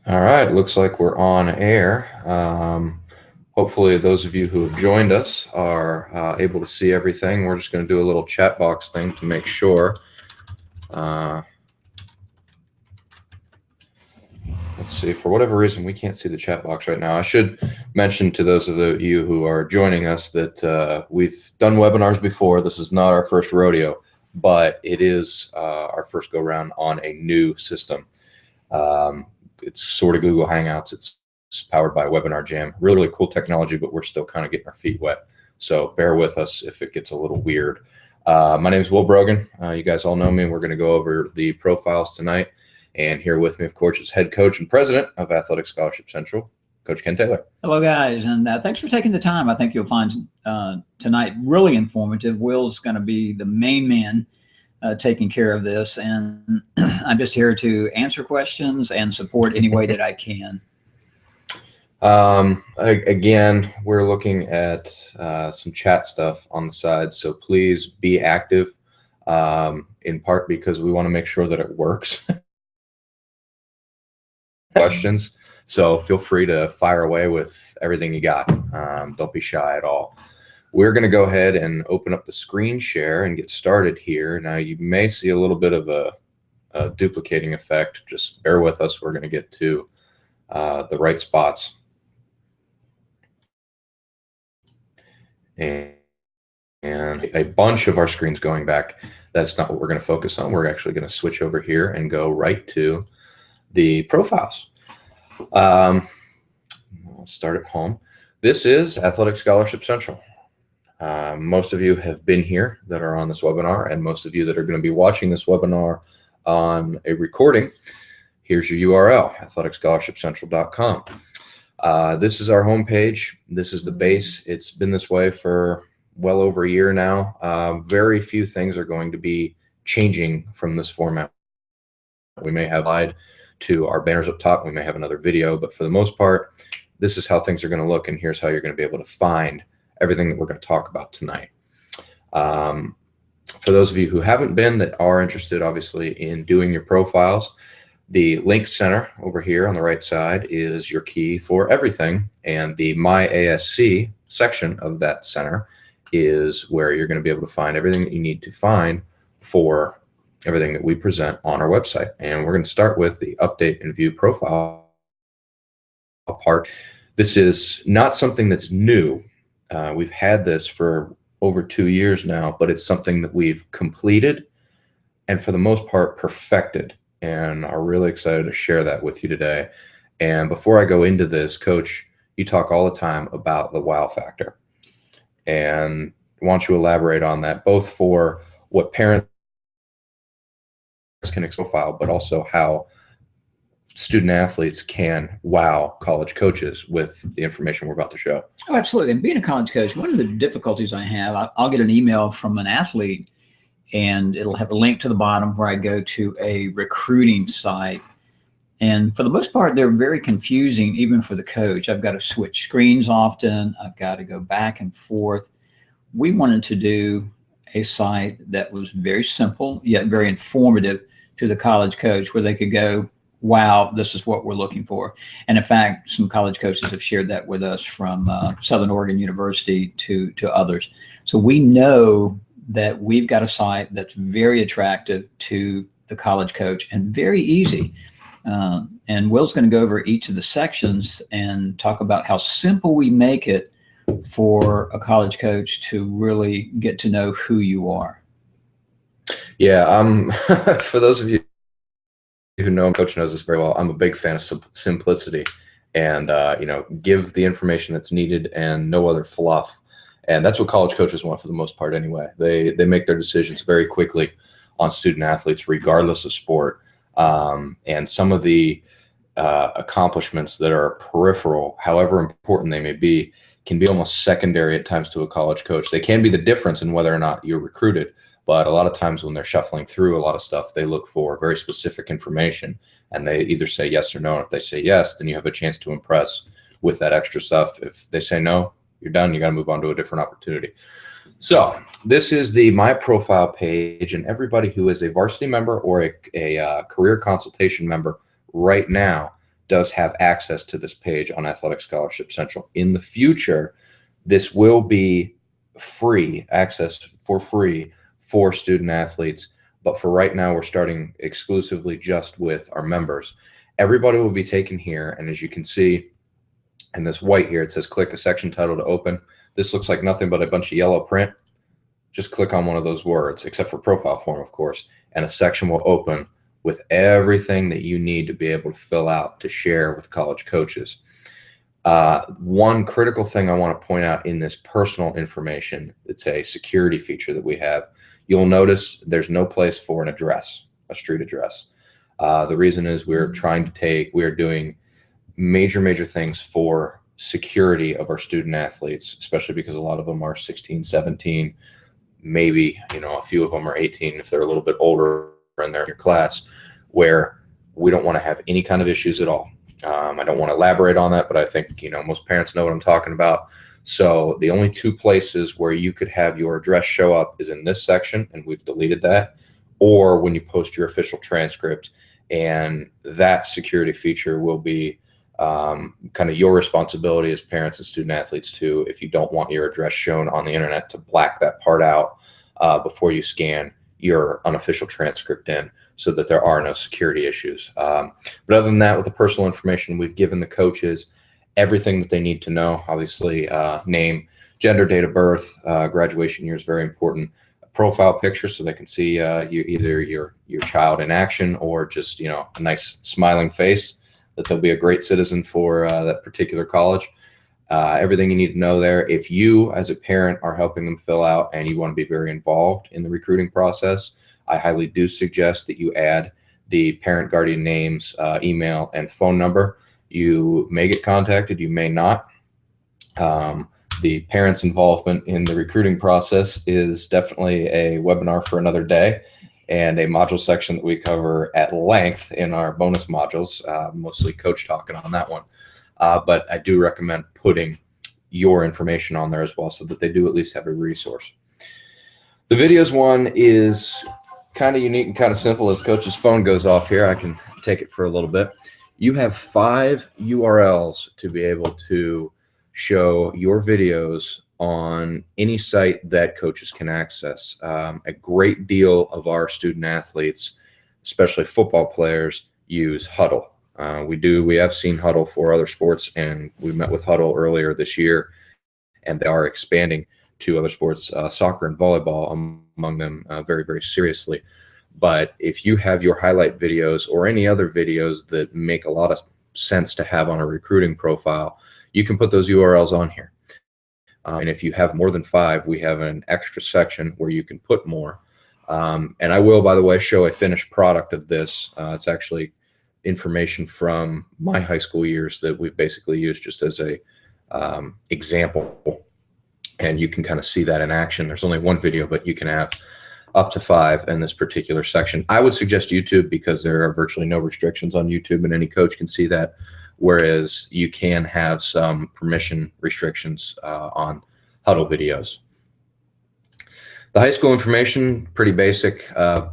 All right, looks like we're on air. Hopefully those of you who have joined us are able to see everything. We're just going to do a little chat box thing to make sure. Let's see, for whatever reason, we can't see the chat box right now. I should mention to those of you who are joining us that we've done webinars before. This is not our first rodeo, but it is our first go round on a new system. It's sort of Google Hangouts. It's powered by Webinar Jam. Really, really cool technology, but we're still kind of getting our feet wet. So bear with us if it gets a little weird. My name is Will Brogan. You guys all know me. We're going to go over the profiles tonight. And here with me, of course, is head coach and president of Athletic Scholarship Central, Coach Ken Taylor. Hello, guys, and thanks for taking the time. I think you'll find tonight really informative. Will's going to be the main man taking care of this, and I'm just here to answer questions and support any way that I can. Again, we're looking at some chat stuff on the side, so please be active, in part because we want to make sure that it works. Questions, so feel free to fire away with everything you got. Don't be shy at all. We're going to go ahead and open up the screen share and get started here. Now you may see a little bit of a duplicating effect. Just bear with us. We're going to get to the right spots. And a bunch of our screens going back. That's not what we're going to focus on. We're actually going to switch over here and go right to the profiles. Let's start at home. This is Athletic Scholarship Central. Most of you have been here that are on this webinar, and most of you that are going to be watching this webinar on a recording, here's your URL, athleticscholarshipcentral.com. This is our homepage. This is the base. It's been this way for well over a year now. Very few things are going to be changing from this format. We may have lied to our banners up top. We may have another video, but for the most part, this is how things are going to look, and here's how you're going to be able to find everything that we're going to talk about tonight. For those of you who haven't been, that are interested, obviously, in doing your profiles, the link center over here on the right side is your key for everything, and the My ASC section of that center is where you're going to be able to find everything that you need to find for everything that we present on our website. And we're going to start with the update and view profile part. This is not something that's new. We've had this for over 2 years now, but it's something that we've completed and for the most part perfected, and are really excited to share that with you today. And before I go into this, Coach, you talk all the time about the wow factor, and I want you to elaborate on that, both for what parents can profile, but also how student athletes can wow college coaches with the information we're about to show. Oh, absolutely. And being a college coach, one of the difficulties I have, I'll get an email from an athlete, and it'll have a link to the bottom where I go to a recruiting site. And for the most part, they're very confusing, even for the coach. I've got to switch screens often. I've got to go back and forth. We wanted to do a site that was very simple, yet very informative to the college coach, where they could go, wow, this is what we're looking for. And in fact, some college coaches have shared that with us, from Southern Oregon University to others. So we know that we've got a site that's very attractive to the college coach and very easy. And Will's going to go over each of the sections and talk about how simple we make it for a college coach to really get to know who you are. Yeah, for those of you who know, Coach knows this very well, I'm a big fan of simplicity, and give the information that's needed and no other fluff. And that's what college coaches want for the most part anyway. They make their decisions very quickly on student athletes, regardless of sport. And some of the accomplishments that are peripheral, however important they may be, can be almost secondary at times to a college coach. They can be the difference in whether or not you're recruited, but a lot of times when they're shuffling through a lot of stuff, they look for very specific information, and they either say yes or no. And if they say yes, then you have a chance to impress with that extra stuff. If they say no, you're done. You got to move on to a different opportunity. So this is the My Profile page, and everybody who is a varsity member or a career consultation member right now does have access to this page on Athletic Scholarship Central. In the future, this will be free access for free for student athletes. But for right now, we're starting exclusively just with our members. Everybody will be taken here. And as you can see in this white here, it says click a section title to open. This looks like nothing but a bunch of yellow print. Just click on one of those words, except for profile form, of course, and a section will open with everything that you need to be able to fill out to share with college coaches. One critical thing I want to point out in this personal information, it's a security feature that we have. You'll notice there's no place for an address, a street address. The reason is we are doing major things for security of our student athletes, especially because a lot of them are 16, 17, maybe, a few of them are 18 if they're a little bit older and they're in your class, where we don't want to have any kind of issues at all. I don't want to elaborate on that, but I think, most parents know what I'm talking about. So the only two places where you could have your address show up is in this section, and we've deleted that, or when you post your official transcript, and that security feature will be kind of your responsibility as parents and student athletes too, if you don't want your address shown on the internet, to black that part out before you scan your unofficial transcript in, so that there are no security issues. But other than that, with the personal information, we've given the coaches everything that they need to know. Obviously, name, gender, date of birth, graduation year is very important. A profile picture so they can see either your child in action or just a nice smiling face, that they'll be a great citizen for that particular college. Everything you need to know there. If you, as a parent, are helping them fill out and you want to be very involved in the recruiting process, I highly do suggest that you add the parent guardian names, email, and phone number. You may get contacted, you may not. The parents' involvement in the recruiting process is definitely a webinar for another day, and a module section that we cover at length in our bonus modules, mostly coach talking on that one. But I do recommend putting your information on there as well, so that they do at least have a resource. The videos one is kind of unique and kind of simple. As Coach's phone goes off here, I can take it for a little bit. You have 5 URLs to be able to show your videos on any site that coaches can access. A great deal of our student athletes, especially football players, use Huddle. We have seen Huddle for other sports, and we met with Huddle earlier this year, and they are expanding to other sports, soccer and volleyball among them, very seriously. But if you have your highlight videos or any other videos that make a lot of sense to have on a recruiting profile, you can put those URLs on here. And if you have more than 5, we have an extra section where you can put more. And I will, by the way, show a finished product of this. It's actually information from my high school years that we've basically used just as a example. And you can kind of see that in action. There's only one video, but you can have up to 5 in this particular section. I would suggest YouTube, because there are virtually no restrictions on YouTube, and any coach can see that, whereas you can have some permission restrictions on Huddle videos. The high school information, pretty basic,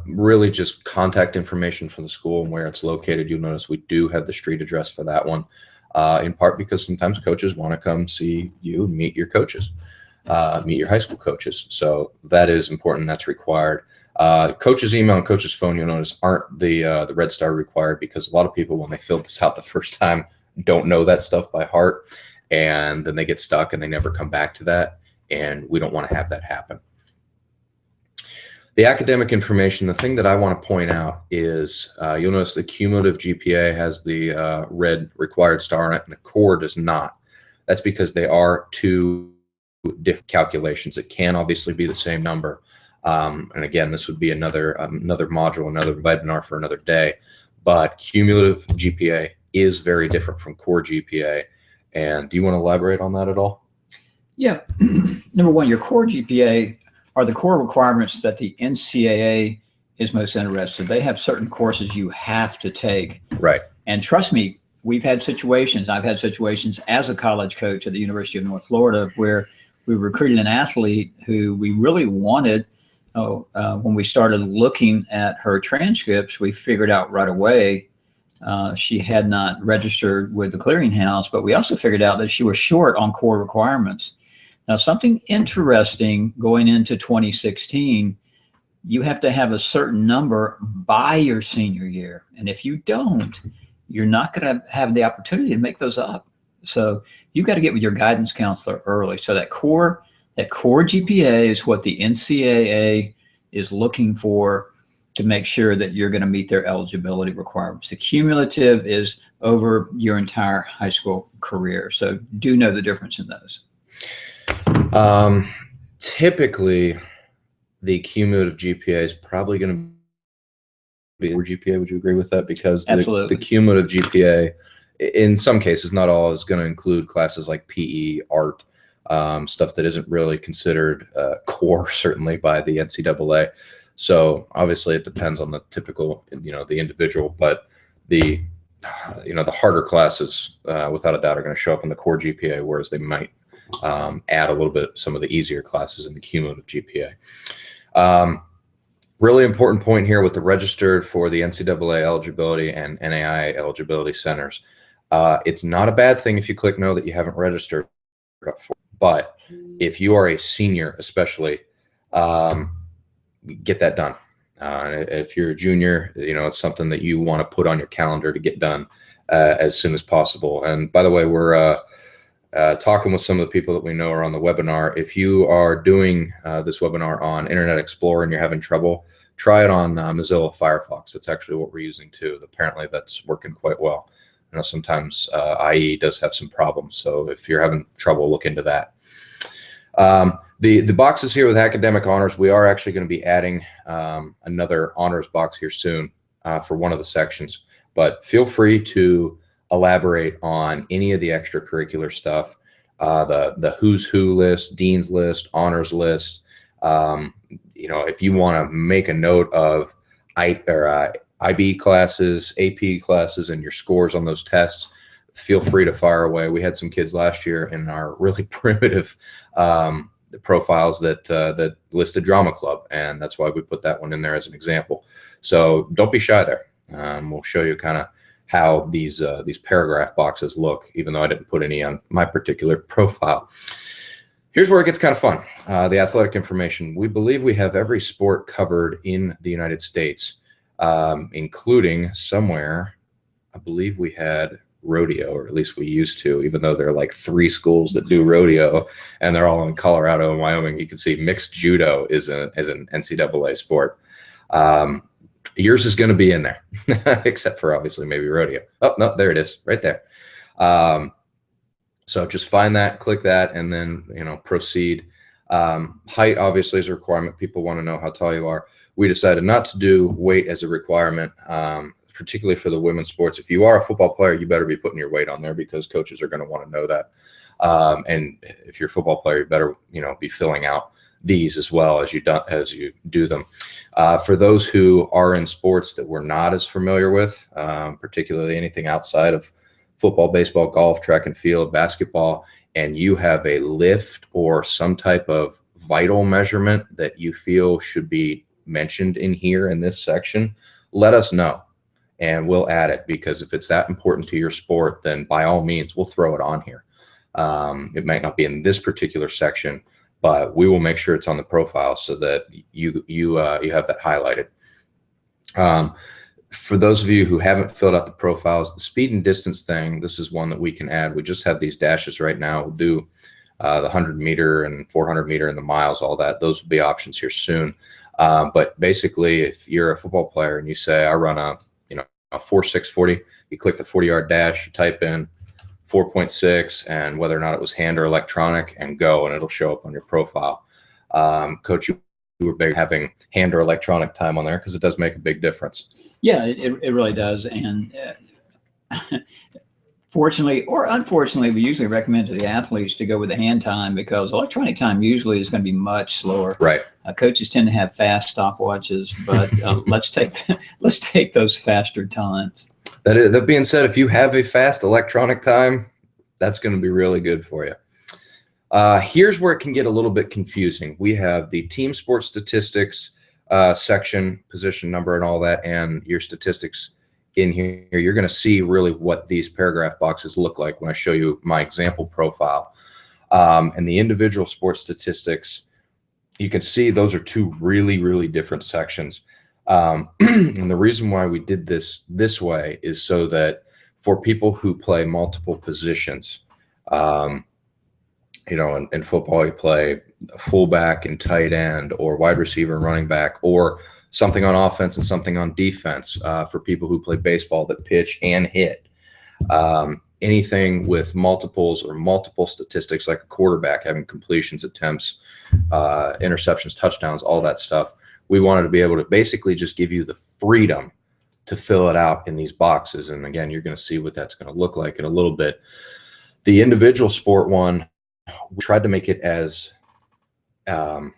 really just contact information from the school and where it's located. You'll notice we do have the street address for that one, in part because sometimes coaches want to come see you and meet your coaches. Meet your high school coaches. So that is important. That's required. Coach's email and coach's phone, you'll notice, aren't the red star required, because a lot of people, when they fill this out the first time, don't know that stuff by heart, and then they get stuck and they never come back to that. And we don't want to have that happen. The academic information, the thing that I want to point out is you'll notice the cumulative GPA has the red required star on it, and the core does not. That's because they are two different calculations. It can obviously be the same number. And again, this would be another module, another webinar for another day. But cumulative GPA is very different from core GPA. And do you want to elaborate on that at all? Yeah. Number one, your core GPA are the core requirements that the NCAA is most interested. They have certain courses you have to take. Right. And trust me, I've had situations as a college coach at the University of North Florida where we recruited an athlete who we really wanted. When we started looking at her transcripts, we figured out right away She had not registered with the clearinghouse, but we also figured out that she was short on core requirements. Now, something interesting going into 2016, you have to have a certain number by your senior year. And if you don't, you're not going to have the opportunity to make those up. So you've got to get with your guidance counselor early. So that core GPA is what the NCAA is looking for to make sure that you're going to meet their eligibility requirements. The cumulative is over your entire high school career. So do know the difference in those. Typically, the cumulative GPA is probably going to be lower GPA. Would you agree with that? Because the cumulative GPA, in some cases, not all, is going to include classes like PE, art, stuff that isn't really considered core, certainly by the NCAA. So obviously it depends on the typical, the individual, but the harder classes, without a doubt, are going to show up in the core GPA, whereas they might add a little bit some of the easier classes in the cumulative GPA. Really important point here with the registered for the NCAA eligibility and NAIA eligibility centers. It's not a bad thing if you click no that you haven't registered up for, but if you are a senior, especially, get that done. If you're a junior, it's something that you want to put on your calendar to get done as soon as possible. And by the way, we're talking with some of the people that we know are on the webinar. If you are doing this webinar on Internet Explorer and you're having trouble, try it on Mozilla Firefox. That's actually what we're using too. Apparently that's working quite well. I know sometimes IE does have some problems. So if you're having trouble, look into that. The boxes here with academic honors, we are actually going to be adding another honors box here soon for one of the sections, but feel free to elaborate on any of the extracurricular stuff, the who's who list, dean's list, honors list. If you want to make a note of IB classes, AP classes, and your scores on those tests, feel free to fire away. We had some kids last year in our really primitive profiles that listed drama club, and that's why we put that one in there as an example. So don't be shy there. We'll show you kind of how these paragraph boxes look, even though I didn't put any on my particular profile. Here's where it gets kind of fun. The athletic information. We believe we have every sport covered in the United States, including somewhere, I believe we had rodeo, or at least we used to, even though there are like 3 schools that do rodeo and they're all in Colorado and Wyoming. You can see mixed judo is an NCAA sport. Yours is going to be in there, except for obviously maybe rodeo. Oh, no, there it is right there. So just find that, click that, and then, proceed. Height obviously is a requirement. People want to know how tall you are. We decided not to do weight as a requirement, particularly for the women's sports. If you are a football player, you better be putting your weight on there because coaches are going to want to know that. And if you're a football player, you better, be filling out these as well as you do them. For those who are in sports that we're not as familiar with, particularly anything outside of football, baseball, golf, track and field, basketball, and you have a lift or some type of vital measurement that you feel should be mentioned in here in this section, let us know and we'll add it, because if it's that important to your sport, then by all means, we'll throw it on here. It might not be in this particular section, but we will make sure it's on the profile so that you have that highlighted. For those of you who haven't filled out the profiles, the speed and distance thing, this is one that we can add. We just have these dashes right now. We'll do the 100 meter and 400 meter and the miles, all that. Those will be options here soon. But basically, if you're a football player and you say, I run a 4.6 40, you click the 40-yard dash, you type in 4.6 and whether or not it was hand or electronic, and go, and it'll show up on your profile. Coach, you were big having hand or electronic time on there because it does make a big difference. Yeah, it really does. And fortunately or unfortunately, we usually recommend to the athletes to go with the hand time because electronic time usually is going to be much slower. Right. Coaches tend to have fast stopwatches, but let's take those faster times. That being said, if you have a fast electronic time, that's going to be really good for you. Here's where it can get a little bit confusing. We have the team sports statistics section, position number and all that, and your statistics in here, you're going to see really what these paragraph boxes look like when I show you my example profile. And the individual sports statistics, you can see those are two really, really different sections. And the reason why we did this way is so that for people who play multiple positions, you know, in football, you play fullback and tight end, or wide receiver and running back, or something on offense and something on defense, for people who play baseball that pitch and hit. Anything with multiples or multiple statistics, like a quarterback having completions, attempts, interceptions, touchdowns, all that stuff. We wanted to be able to basically just give you the freedom to fill it out in these boxes. And again, you're going to see what that's going to look like in a little bit. The individual sport one, we tried to make it as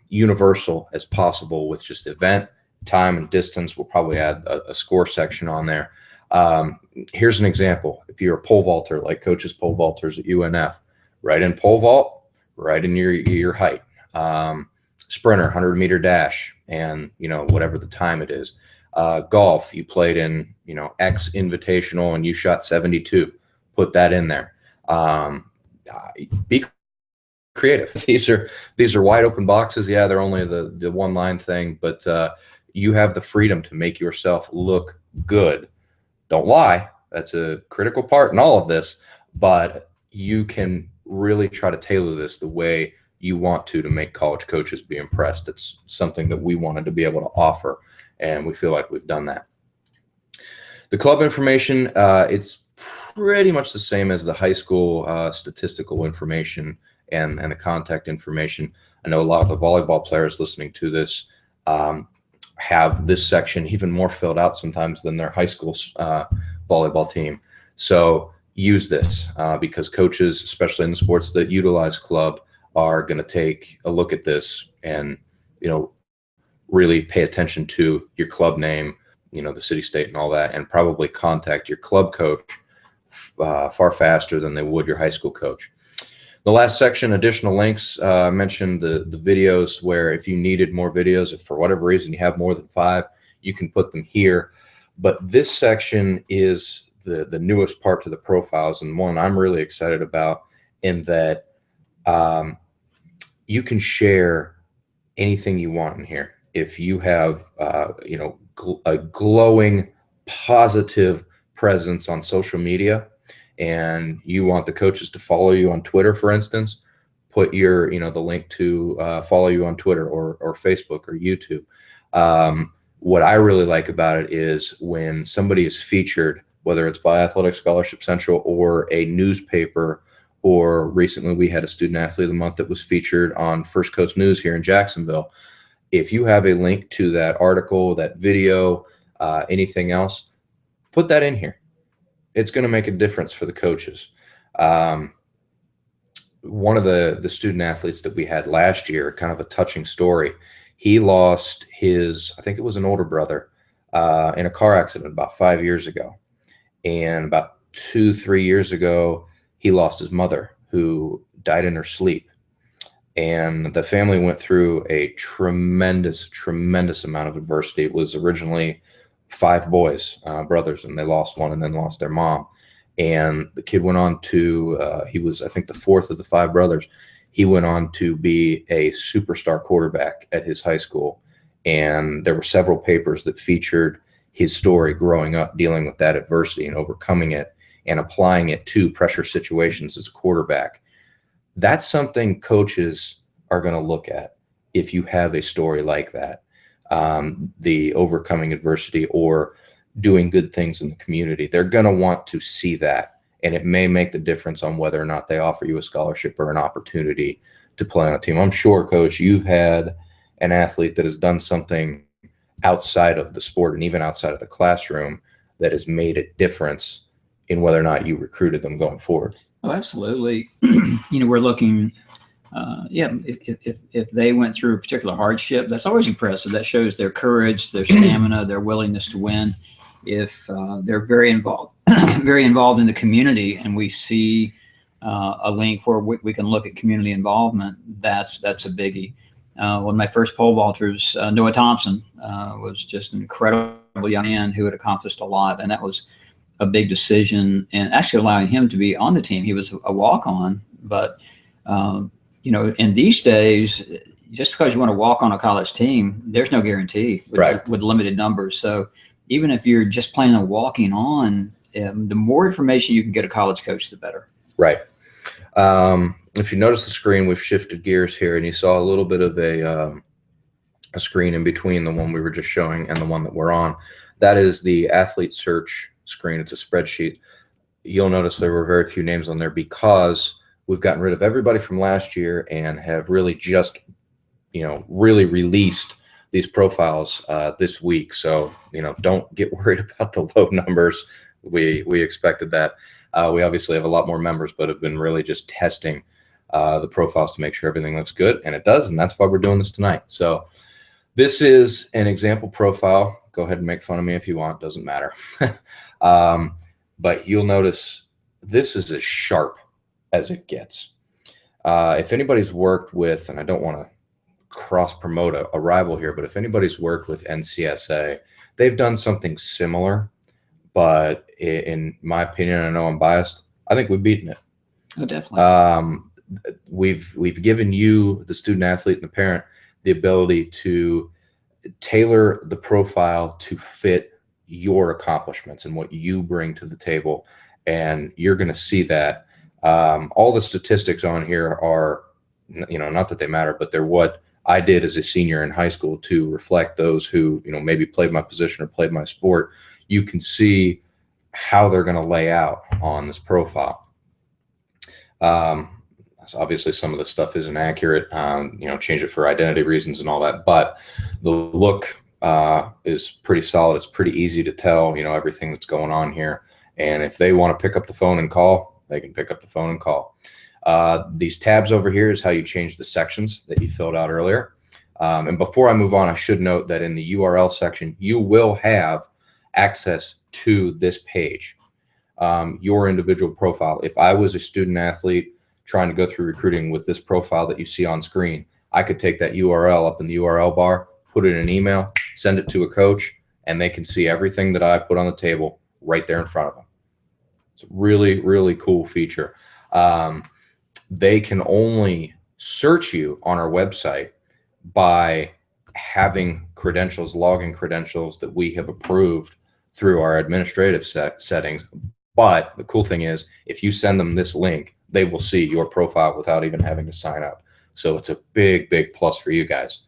universal as possible with just event, time, and distance. We'll probably add a score section on there. Here's an example. If you're a pole vaulter, like coaches pole vaulters at UNF, write in pole vault, write in your height. Sprinter, 100-meter dash, and, you know, whatever the time it is. Golf, you played in, you know, X invitational and you shot 72. Put that in there. Be creative. These are wide open boxes. Yeah, they're only the one line thing, but you have the freedom to make yourself look good. Don't lie. That's a critical part in all of this, but you can really try to tailor this the way you want to make college coaches be impressed. It's something that we wanted to be able to offer, and we feel like we've done that. The club information, it's pretty much the same as the high school statistical information and the contact information. I know a lot of the volleyball players listening to this have this section even more filled out sometimes than their high school volleyball team. So use this because coaches, especially in the sports that utilize club, are going to take a look at this and, you know, really pay attention to your club name, you know, the city, state, and all that, and probably contact your club coach far faster than they would your high school coach. The last section, additional links. I mentioned the videos, where if you needed more videos, if for whatever reason you have more than 5, you can put them here. But this section is the newest part to the profiles, and one I'm really excited about, in that you can share anything you want in here. If you have you know, a glowing positive presence on social media, and you want the coaches to follow you on Twitter, for instance, put your, you know, the link to follow you on Twitter or Facebook or YouTube. What I really like about it is when somebody is featured, whether it's by Athletic Scholarship Central or a newspaper, or recently we had a student athlete of the month that was featured on First Coast News here in Jacksonville. If you have a link to that article, that video, anything else, put that in here. It's going to make a difference for the coaches. One of the student athletes that we had last year, kind of a touching story, he lost his, I think it was an older brother, in a car accident about 5 years ago. And about 2-3 years ago, he lost his mother, who died in her sleep. And the family went through a tremendous, tremendous amount of adversity. It was originally 5 boys, brothers, and they lost one and then lost their mom. And the kid went on to, he was, I think, the 4th of the 5 brothers. He went on to be a superstar quarterback at his high school. And there were several papers that featured his story growing up, dealing with that adversity and overcoming it and applying it to pressure situations as a quarterback. That's something coaches are going to look at if you have a story like that. The overcoming adversity or doing good things in the community. They're going to want to see that, and it may make the difference on whether or not they offer you a scholarship or an opportunity to play on a team. I'm sure, Coach, you've had an athlete that has done something outside of the sport and even outside of the classroom that has made a difference in whether or not you recruited them going forward. Oh, absolutely. You know, we're looking, if they went through a particular hardship, that's always impressive. That shows their courage, their stamina, their willingness to win. If they're very involved, very involved in the community, and we see a link where we can look at community involvement, that's a biggie. One of my first pole vaulters, Noah Thompson, was just an incredible young man who had accomplished a lot, and that was a big decision, and actually allowing him to be on the team. He was a walk-on, but in these days, just because you want to walk on a college team, there's no guarantee with limited numbers. So even if you're just planning on walking on, the more information you can get a college coach, the better. Right. If you notice the screen, we've shifted gears here, and you saw a little bit of a screen in between the one we were just showing and the one that we're on. That is the athlete search screen. It's a spreadsheet. You'll notice there were very few names on there because we've gotten rid of everybody from last year and have really just, really released these profiles this week. So, don't get worried about the low numbers. We expected that. We obviously have a lot more members, but have been really just testing the profiles to make sure everything looks good, and it does, and that's why we're doing this tonight. So this is an example profile. Go ahead and make fun of me if you want, doesn't matter. But you'll notice this is as sharp as it gets. If anybody's worked with, and I don't want to cross promote a rival here, but if anybody's worked with NCSA, they've done something similar, but in my opinion, I know I'm biased, I think we've beaten it. Oh, definitely. We've given you, the student athlete and the parent, the ability to tailor the profile to fit your accomplishments and what you bring to the table. And you're going to see that all the statistics on here are, not that they matter, but they're what I did as a senior in high school to reflect those who, maybe played my position or played my sport. You can see how they're going to lay out on this profile. So obviously some of the stuff isn't accurate, change it for identity reasons and all that, but the look is pretty solid. It's pretty easy to tell, everything that's going on here. And if they want to pick up the phone and call, they can pick up the phone and call. These tabs over here is how you change the sections that you filled out earlier. And before I move on, I should note that in the URL section, you will have access to this page, your individual profile. If I was a student athlete trying to go through recruiting with this profile that you see on screen, I could take that URL up in the URL bar, put it in an email, send it to a coach, and they can see everything that I put on the table right there in front of them. It's a really, really cool feature. They can only search you on our website by having credentials, login credentials that we have approved through our administrative settings. But the cool thing is, if you send them this link, they will see your profile without even having to sign up. So it's a big, big plus for you guys.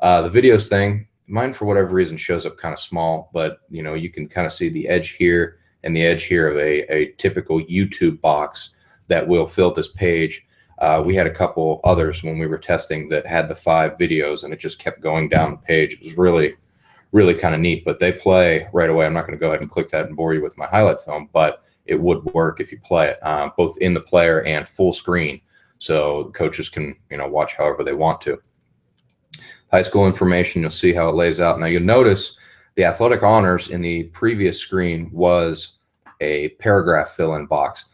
The videos thing, mine for whatever reason shows up kind of small, but you can kind of see the edge here and the edge here of a typical YouTube box that will fill this page. We had a couple others when we were testing that had the 5 videos, and it just kept going down the page. It was really, really kind of neat, but they play right away. I'm not going to go ahead and click that and bore you with my highlight film, but it would work if you play it both in the player and full screen, so coaches can watch however they want to. High school information, you'll see how it lays out. Now you'll notice the athletic honors in the previous screen was a paragraph fill-in box.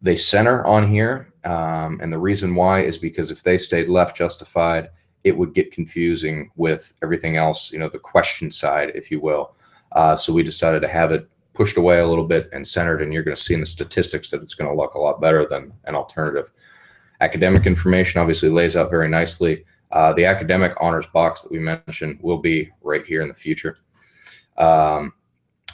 They center on here, and the reason why is because if they stayed left justified, it would get confusing with everything else, the question side, if you will. So we decided to have it pushed away a little bit and centered, and you're going to see in the statistics that it's going to look a lot better than an alternative. Academic information obviously lays out very nicely. The academic honors box that we mentioned will be right here in the future.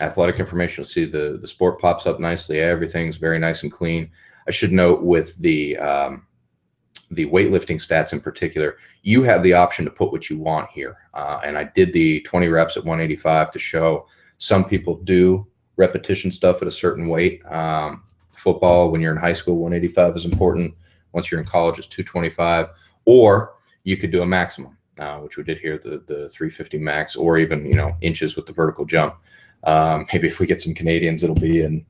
Athletic information, you'll see the sport pops up nicely. Everything's very nice and clean. I should note with the weightlifting stats in particular, you have the option to put what you want here. And I did the 20 reps at 185 to show some people do repetition stuff at a certain weight. Football, when you're in high school, 185 is important. Once you're in college, it's 225. Or you could do a maximum, which we did here, the 350 max, or even inches with the vertical jump. Maybe if we get some Canadians, it'll be in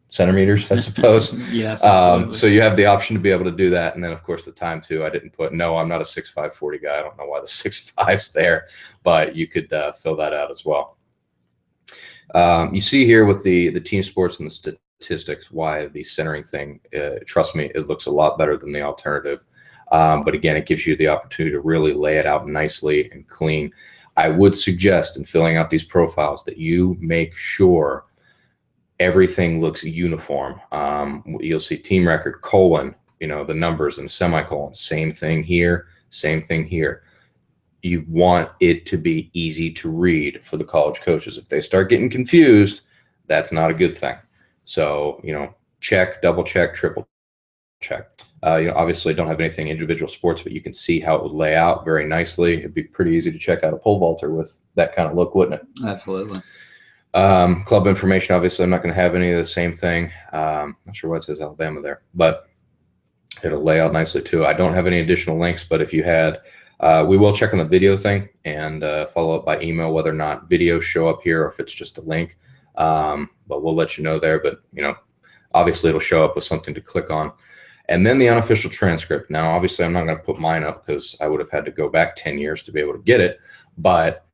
centimeters, I suppose. Yes. So you have the option to be able to do that, and then of course the time too. I didn't put. No, I'm not a 6'5" 40 guy. I don't know why the 6'5's there, but you could fill that out as well. You see here with the team sports and the statistics why the centering thing. Trust me, it looks a lot better than the alternative. But again, it gives you the opportunity to really lay it out nicely and clean. I would suggest in filling out these profiles that you make sure everything looks uniform. You'll see team record, colon, the numbers and semicolon, same thing here, same thing here. You want it to be easy to read for the college coaches. If they start getting confused, that's not a good thing. So, check, double check, triple check. Obviously don't have anything individual sports, but you can see how it would lay out very nicely. It'd be pretty easy to check out a pole vaulter with that kind of look, wouldn't it? Absolutely. Club information, obviously I'm not going to have any of the same thing. Not sure why it says Alabama there, but it'll lay out nicely too. I don't have any additional links, but if you had, we will check on the video thing and follow up by email whether or not videos show up here or if it's just a link. But we'll let you know there. But, obviously it'll show up with something to click on. And then the unofficial transcript. Now, obviously, I'm not going to put mine up because I would have had to go back 10 years to be able to get it. But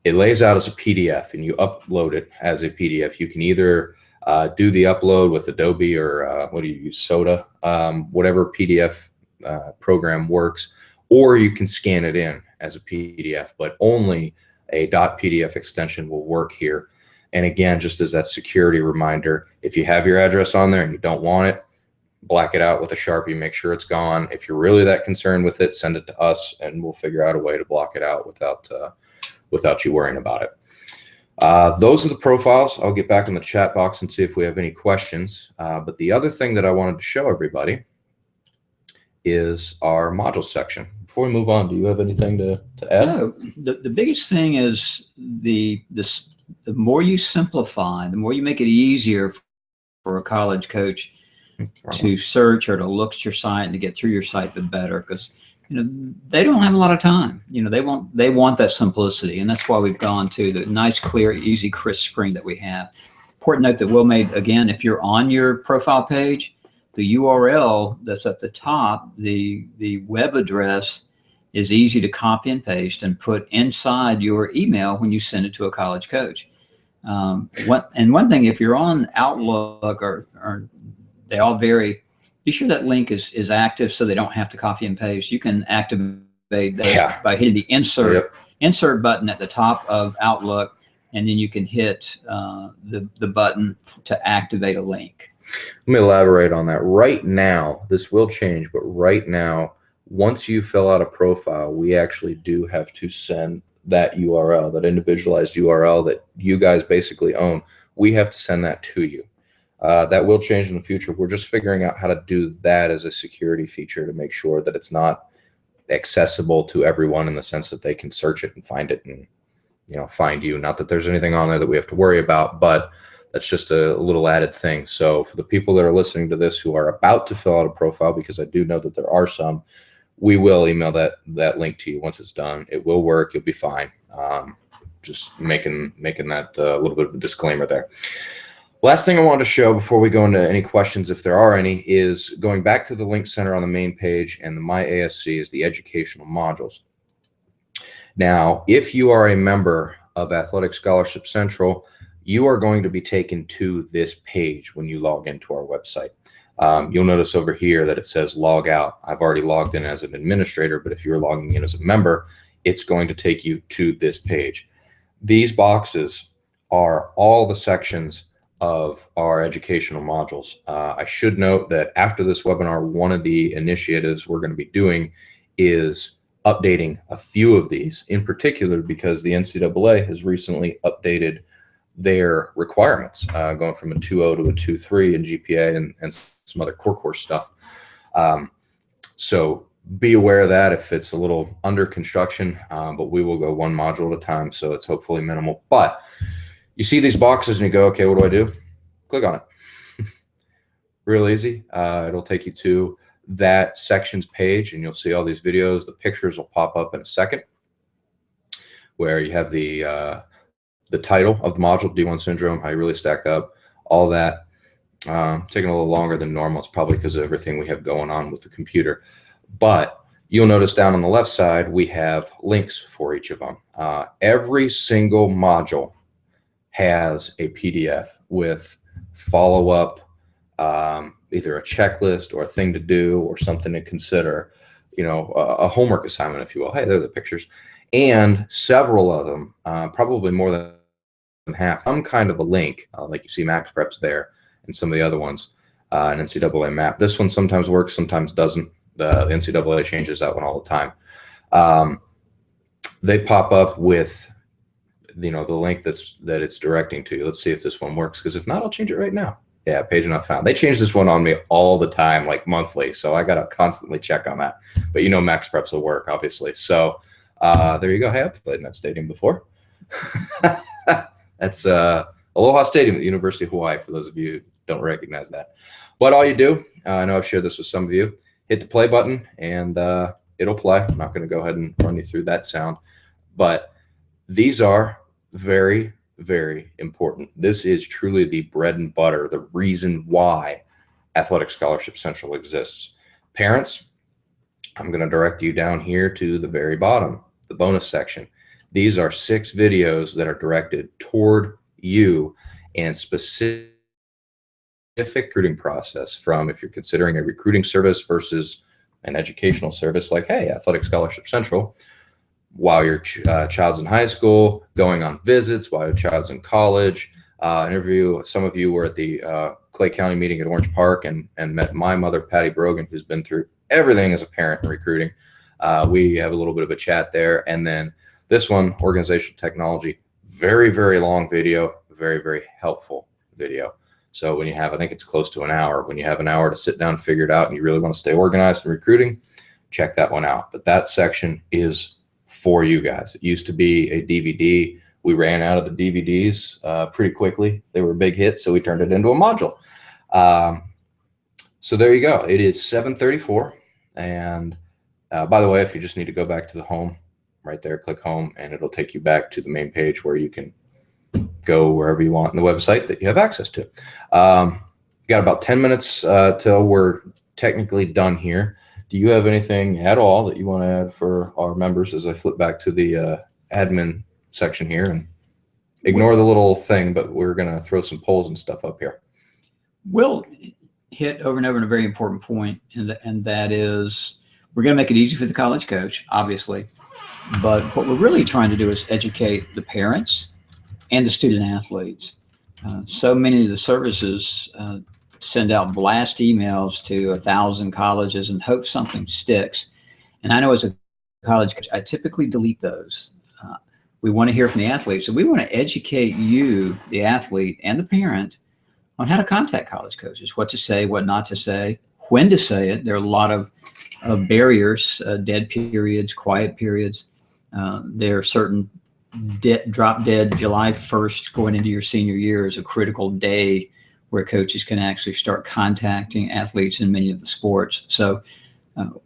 it lays out as a PDF and you upload it as a PDF. You can either do the upload with Adobe or what do you use, Soda, whatever PDF program works, or you can scan it in as a PDF, but only a .pdf extension will work here. And again, just as that security reminder, if you have your address on there and you don't want it, black it out with a Sharpie, make sure it's gone. If you're really that concerned with it, send it to us and we'll figure out a way to block it out without you worrying about it. Those are the profiles. I'll get back in the chat box and see if we have any questions. But the other thing that I wanted to show everybody is our module section. Before we move on, do you have anything to add? No, the biggest thing is the more you simplify, the more you make it easier for a college coach to search or to look at your site and to get through your site, the better, because they don't have a lot of time. They want that simplicity, and that's why we've gone to the nice, clear, easy, crisp screen that we have. Important note that Will made again: if you're on your profile page, the URL that's at the top, the web address, is easy to copy and paste and put inside your email when you send it to a college coach. One thing, if you're on Outlook or they all vary, be sure that link is active so they don't have to copy and paste. You can activate that by hitting the insert button at the top of Outlook, and then you can hit the button to activate a link. Let me elaborate on that. Right now, this will change, but right now, once you fill out a profile, we actually do have to send that URL, that individualized URL that you guys basically own. We have to send that to you. That will change in the future. We're just figuring out how to do that as a security feature to make sure that it's not accessible to everyone in the sense that they can search it and find it and find you. Not that there's anything on there that we have to worry about, but that's just a little added thing. So for the people that are listening to this who are about to fill out a profile, because I do know that there are some, we will email that link to you once it's done. It will work. You'll be fine. Just making that a little bit of a disclaimer there. Last thing I wanted to show before we go into any questions, if there are any, is going back to the link center on the main page, and the My ASC is the educational modules. Now, if you are a member of Athletic Scholarship Central, you are going to be taken to this page when you log into our website. You'll notice over here that it says log out. I've already logged in as an administrator, but if you're logging in as a member, it's going to take you to this page. These boxes are all the sections of our educational modules. I should note that after this webinar, one of the initiatives we're going to be doing is updating a few of these, in particular because the NCAA has recently updated their requirements, going from a 2.0 to a 2.3 in GPA and some other core course stuff. So be aware of that if it's a little under construction, but we will go one module at a time, so it's hopefully minimal. But you see these boxes and you go, okay, what do I do? Click on it. Real easy. It'll take you to that sections page and you'll see all these videos. The pictures will pop up in a second where you have the title of the module, D1 syndrome, how you really stack up, all that. Taking a little longer than normal. It's probably because of everything we have going on with the computer. But you'll notice down on the left side, we have links for each of them. Every single module has a PDF with follow-up, either a checklist or a thing to do or something to consider, a homework assignment, if you will. Hey, there are the pictures. and several of them, probably more than half, some kind of a link, like you see Max Preps there and some of the other ones, an NCAA map. This one sometimes works, sometimes doesn't. The NCAA changes that one all the time. They pop up with, the link that it's directing to. Let's see if this one works, because if not, I'll change it right now. Yeah, page not found. They change this one on me all the time, like monthly, so I got to constantly check on that. But Max Preps will work, obviously. So there you go. Hey, I've played in that stadium before. That's Aloha Stadium at the University of Hawaii, for those of you who don't recognize that. But all you do, I know I've shared this with some of you, hit the play button and it'll play. I'm not going to go ahead and run you through that sound, but these are very, very important. This is truly the bread and butter, the reason why Athletic Scholarship Central exists. Parents, I'm going to direct you down here to the very bottom, the bonus section. These are 6 videos that are directed toward you and specific recruiting process, from if you're considering a recruiting service versus an educational service like, hey, Athletic Scholarship Central, while your child's in high school, going on visits, while your child's in college, interview. Some of you were at the Clay County meeting at Orange Park and met my mother, Patty Brogan, who's been through everything as a parent in recruiting. We have a little bit of a chat there. And then this one, organizational technology, very, very long video, very, very helpful video. So when you have, I think it's close to an hour, when you have an hour to sit down and figure it out and you really want to stay organized in recruiting, check that one out. But that section is for you guys. It used to be a DVD. We ran out of the DVDs pretty quickly. They were a big hit, so we turned it into a module. So there you go. It is 7:34. And by the way, if you just need to go back to the home, right there, click home, and it'll take you back to the main page where you can go wherever you want in the website that you have access to. Got about 10 minutes till we're technically done here. Do you have anything at all that you want to add for our members as I flip back to the admin section here? And ignore the little thing, but we're going to throw some polls and stuff up here. We'll hit over and over on a very important point, and that is we're going to make it easy for the college coach, obviously. But what we're really trying to do is educate the parents and the student athletes. So many of the services send out blast emails to 1,000 colleges and hope something sticks. And I know as a college coach, I typically delete those. We want to hear from the athlete. So we want to educate you, the athlete and the parent, on how to contact college coaches, what to say, what not to say, when to say it. There are a lot of barriers, dead periods, quiet periods. There are certain drop dead. July 1st going into your senior year is a critical day where coaches can actually start contacting athletes in many of the sports. So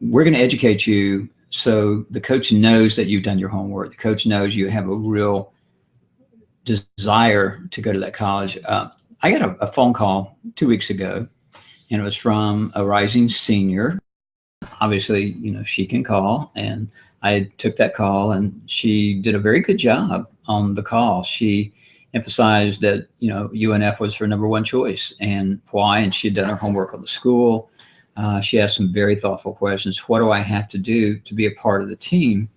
we're going to educate you so the coach knows that you've done your homework. The coach knows you have a real desire to go to that college. I got a phone call 2 weeks ago, and it was from a rising senior. Obviously, she can call, and I took that call, and she did a very good job on the call. She emphasized that, UNF was her #1 choice and why, and she'd done her homework on the school. She asked some very thoughtful questions. What do I have to do to be a part of the team?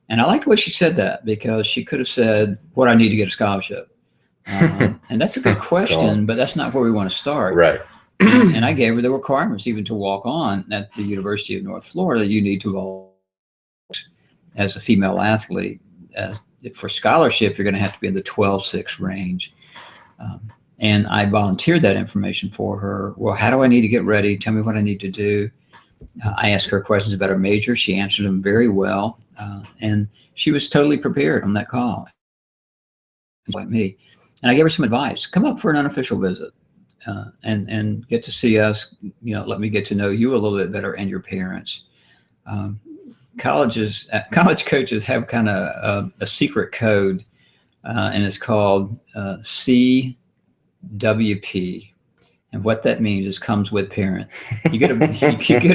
And I like the way she said that, because she could have said, what I need to get a scholarship. And that's a good question, but that's not where we want to start. Right. And I gave her the requirements. Even to walk on at the University of North Florida, you need to vote as a female athlete. For scholarship, you're going to have to be in the 12.6 range. And I volunteered that information for her. Well, how do I need to get ready? Tell me what I need to do. I asked her questions about her major. She answered them very well. And she was totally prepared on that call, like me. And I gave her some advice. Come up for an unofficial visit and get to see us. Let me get to know you a little bit better and your parents. College coaches have kind of a secret code, and it's called CWP. And what that means is comes with parent. You get a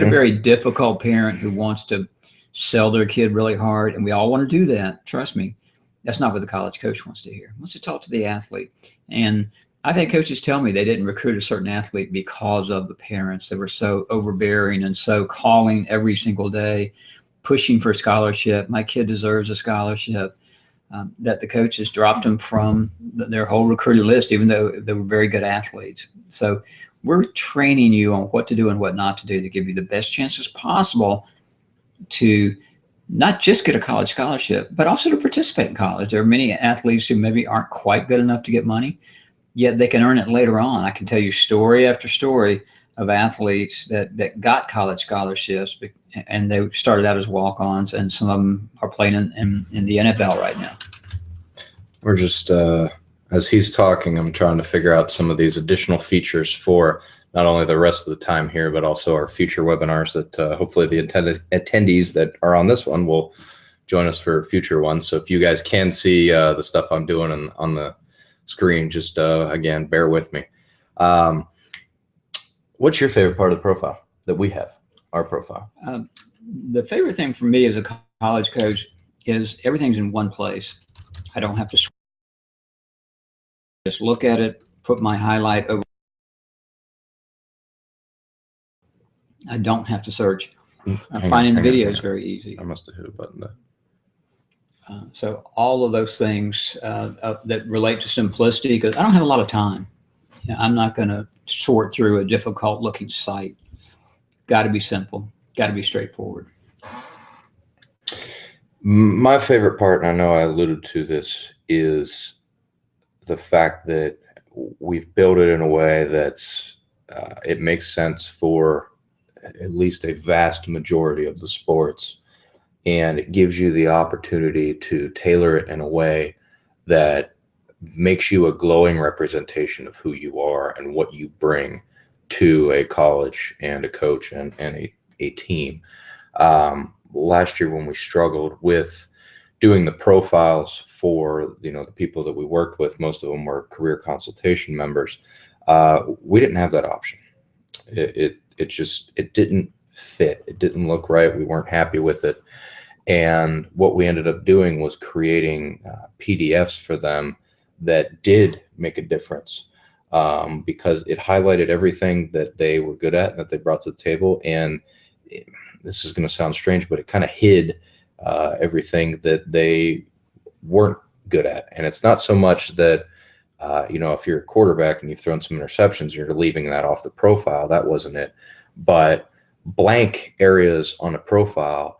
very difficult parent who wants to sell their kid really hard, and we all want to do that. Trust me. That's not what the college coach wants to hear. He wants to talk to the athlete. And I've had coaches tell me they didn't recruit a certain athlete because of the parents. They were so overbearing and so calling every single day. pushing for a scholarship. My kid deserves a scholarship. That the coaches dropped them from their whole recruited list, even though they were very good athletes. So we're training you on what to do and what not to do to give you the best chances possible to not just get a college scholarship, but also to participate in college. There are many athletes who maybe aren't quite good enough to get money, yet they can earn it later on. I can tell you story after story of athletes that got college scholarships, and they started out as walk-ons, and some of them are playing in the NFL right now. We're just, as he's talking, I'm trying to figure out some of these additional features for not only the rest of the time here, but also our future webinars that hopefully the attendees that are on this one will join us for future ones. So if you guys can see the stuff I'm doing on the screen, just again, bear with me. What's your favorite part of the profile that we have, our profile? The favorite thing for me as a college coach is everything's in one place. I don't have to just look at it, put my highlight over. I don't have to search. Finding the video is very easy. I must have hit a button there. So all of those things that relate to simplicity, because I don't have a lot of time. You know, I'm not going to sort through a difficult looking site. Got to be simple. Got to be straightforward. My favorite part, and I know I alluded to this, is the fact that we've built it in a way that's it makes sense for at least a vast majority of the sports, and it gives you the opportunity to tailor it in a way that makes you a glowing representation of who you are and what you bring to a college and a coach and a team. Last year when we struggled with doing the profiles for the people that we worked with, most of them were career consultation members. We didn't have that option. It didn't fit. It didn't look right. We weren't happy with it. And what we ended up doing was creating PDFs for them that did make a difference, because it highlighted everything that they were good at and that they brought to the table. And this is going to sound strange, but it kind of hid everything that they weren't good at. And it's not so much that, if you're a quarterback and you've thrown some interceptions, you're leaving that off the profile. That wasn't it. But blank areas on a profile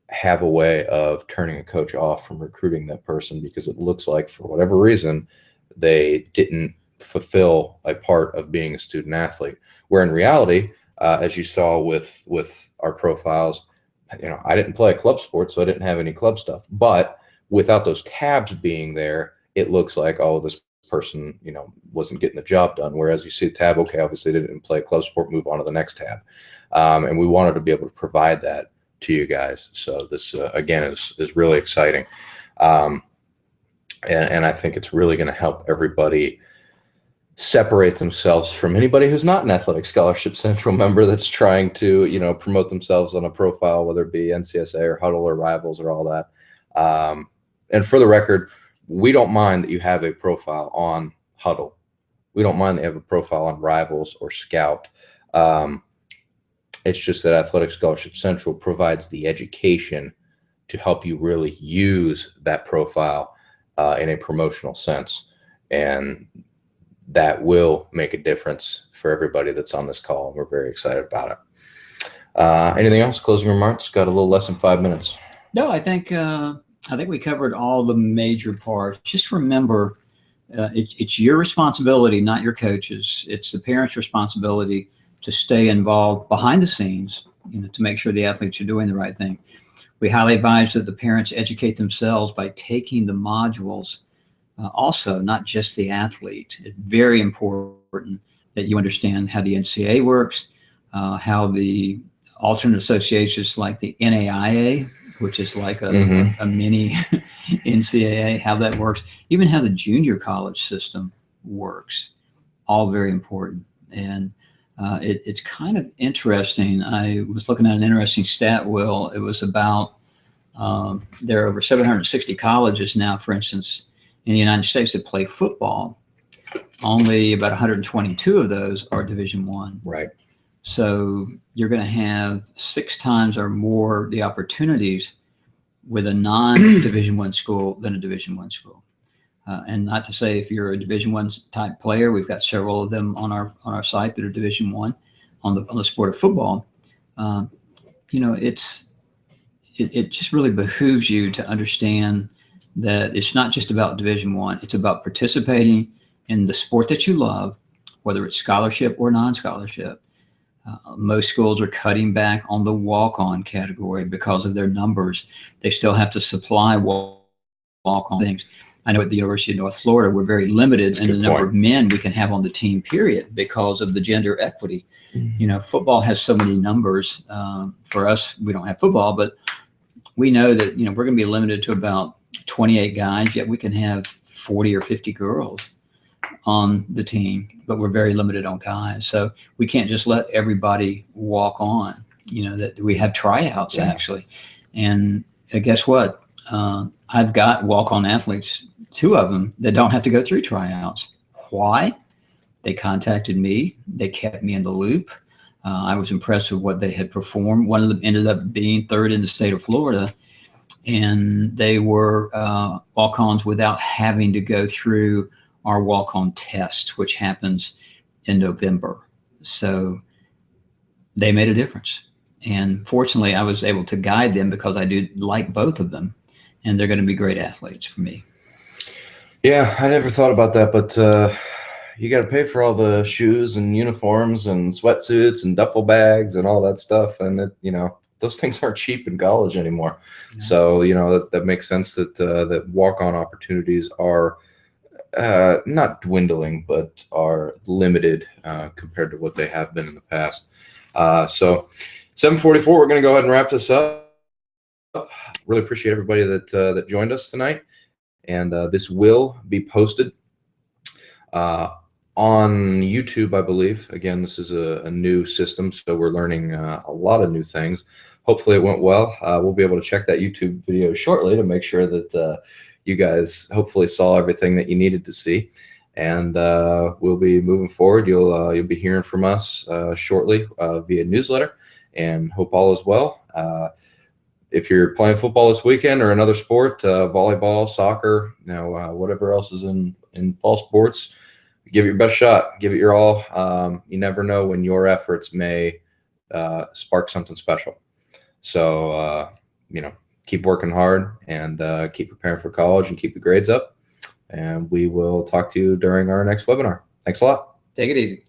have a way of turning a coach off from recruiting that person, because it looks like, for whatever reason, they didn't fulfill a part of being a student athlete. Where in reality, as you saw with our profiles, I didn't play a club sport, so I didn't have any club stuff. But without those tabs being there, it looks like, oh, this person, wasn't getting the job done. Whereas you see a tab, okay, obviously they didn't play a club sport, move on to the next tab. And we wanted to be able to provide that to you guys. So this, again, is really exciting. And I think it's really going to help everybody separate themselves from anybody who's not an Athletic Scholarship Central member that's trying to, promote themselves on a profile, whether it be NCSA or Huddle or Rivals or all that. And for the record, we don't mind that you have a profile on Huddle. We don't mind that you have a profile on Rivals or Scout. It's just that Athletic Scholarship Central provides the education to help you really use that profile in a promotional sense. And that will make a difference for everybody that's on this call, and we're very excited about it. Anything else? Closing remarks? Got a little less than 5 minutes. No, I think we covered all the major parts. Just remember, it's your responsibility, not your coach's. It's the parents' responsibility to stay involved behind the scenes, to make sure the athletes are doing the right thing. We highly advise that the parents educate themselves by taking the modules. Also, not just the athlete. It's very important that you understand how the NCAA works, how the alternate associations like the NAIA, which is like a mini NCAA, how that works, even how the junior college system works. All very important. And it's kind of interesting. I was looking at an interesting stat, Will. It was about there are over 760 colleges now, for instance, in the United States that play football. Only about 122 of those are Division I. Right. So you're going to have 6 times or more the opportunities with a non-Division I school than a Division I school. And not to say if you're a Division I type player, we've got several of them on our site that are Division I on the sport of football. You know, it just really behooves you to understand that it's not just about Division I. It's about participating in the sport that you love, whether it's scholarship or non-scholarship. Most schools are cutting back on the walk-on category because of their numbers. They still have to supply walk-on things. I know at the University of North Florida, we're very limited in the number of men we can have on the team, period, because of the gender equity. You know, football has so many numbers. For us, we don't have football, but we know that, you know, we're going to be limited to about 28 guys, yet we can have 40 or 50 girls on the team, but we're very limited on guys. So we can't just let everybody walk on, you know, that we have tryouts actually. And guess what? I've got walk-on athletes, 2 of them that don't have to go through tryouts. Why? They contacted me. They kept me in the loop. I was impressed with what they had performed. One of them ended up being 3rd in the state of Florida, and they were walk-ons without having to go through our walk-on test, which happens in November. So they made a difference. And fortunately, I was able to guide them because I do like both of them, and they're going to be great athletes for me. Yeah, I never thought about that, but you got to pay for all the shoes and uniforms and sweatsuits and duffel bags and all that stuff. And, you know, those things aren't cheap in college anymore. Yeah. So, you know, that makes sense that that walk-on opportunities are not dwindling, but are limited compared to what they have been in the past. So 7:44, we're going to go ahead and wrap this up. Really appreciate everybody that joined us tonight. And this will be posted on YouTube, I believe. Again, this is a new system, so we're learning a lot of new things. Hopefully it went well. We'll be able to check that YouTube video shortly to make sure that you guys hopefully saw everything that you needed to see. And we'll be moving forward. You'll be hearing from us shortly via newsletter, and hope all is well. If you're playing football this weekend or another sport, volleyball, soccer, you know, whatever else is in fall sports, give it your best shot. Give it your all. You never know when your efforts may spark something special. So, you know, keep working hard and keep preparing for college and keep the grades up. And we will talk to you during our next webinar. Thanks a lot. Take it easy.